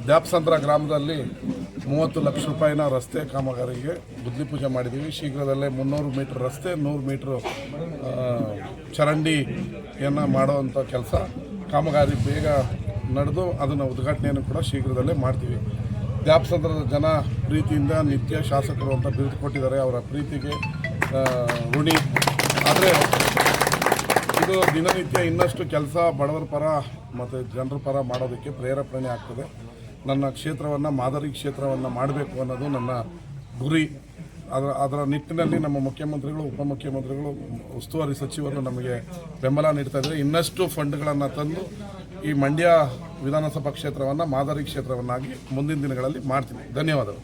ದ್ಯಾಪ್ಸಂದ್ರ ಗ್ರಾಮದಲ್ಲಿ 30 ಲಕ್ಷ ರೂಪಾಯಿನ ರಸ್ತೆ ಕಾಮಗಾರಿಗೆ ಗುದ್ಲಿ ಪೂಜೆ ಮಾಡಿದ್ದೀವಿ. ಶೀಘ್ರದಲ್ಲೇ 300 ಮೀಟರ್ ರಸ್ತೆ, 100 ಮೀಟರ್ ಚರಂಡಿಯನ್ನು ಮಾಡುವಂಥ ಕೆಲಸ ಕಾಮಗಾರಿ ಬೇಗ ನಡೆದು ಅದನ್ನು ಉದ್ಘಾಟನೆಯನ್ನು ಕೂಡ ಶೀಘ್ರದಲ್ಲೇ ಮಾಡ್ತೀವಿ. ದ್ಯಾಪ್ಸಂದ್ರದ ಜನ ಪ್ರೀತಿಯಿಂದ ನಿತ್ಯ ಶಾಸಕರು ಅಂತ ಬಿರುದು ಕೊಟ್ಟಿದ್ದಾರೆ. ಅವರ ಪ್ರೀತಿಗೆ ಋಣಿ. ಆದರೆ ಇದು ದಿನನಿತ್ಯ ಇನ್ನಷ್ಟು ಕೆಲಸ ಬಡವರ ಪರ ಮತ್ತು ಜನರ ಪರ ಮಾಡೋದಕ್ಕೆ ಪ್ರೇರೇಪಣೆ ಆಗ್ತದೆ. ನನ್ನ ಕ್ಷೇತ್ರವನ್ನು ಮಾದರಿ ಕ್ಷೇತ್ರವನ್ನು ಮಾಡಬೇಕು ಅನ್ನೋದು ನನ್ನ ಗುರಿ. ಅದರ ನಿಟ್ಟಿನಲ್ಲಿ ನಮ್ಮ ಮುಖ್ಯಮಂತ್ರಿಗಳು, ಉಪಮುಖ್ಯಮಂತ್ರಿಗಳು, ಉಸ್ತುವಾರಿ ಸಚಿವರು ನಮಗೆ ಬೆಂಬಲ ನೀಡ್ತಾ ಇದ್ದಾರೆ. ಇನ್ನಷ್ಟು ಫಂಡ್ಗಳನ್ನು ತಂದು ಈ ಮಂಡ್ಯ ವಿಧಾನಸಭಾ ಕ್ಷೇತ್ರವನ್ನು ಮಾದರಿ ಕ್ಷೇತ್ರವನ್ನಾಗಿ ಮುಂದಿನ ದಿನಗಳಲ್ಲಿ ಮಾಡ್ತೀನಿ. ಧನ್ಯವಾದಗಳು.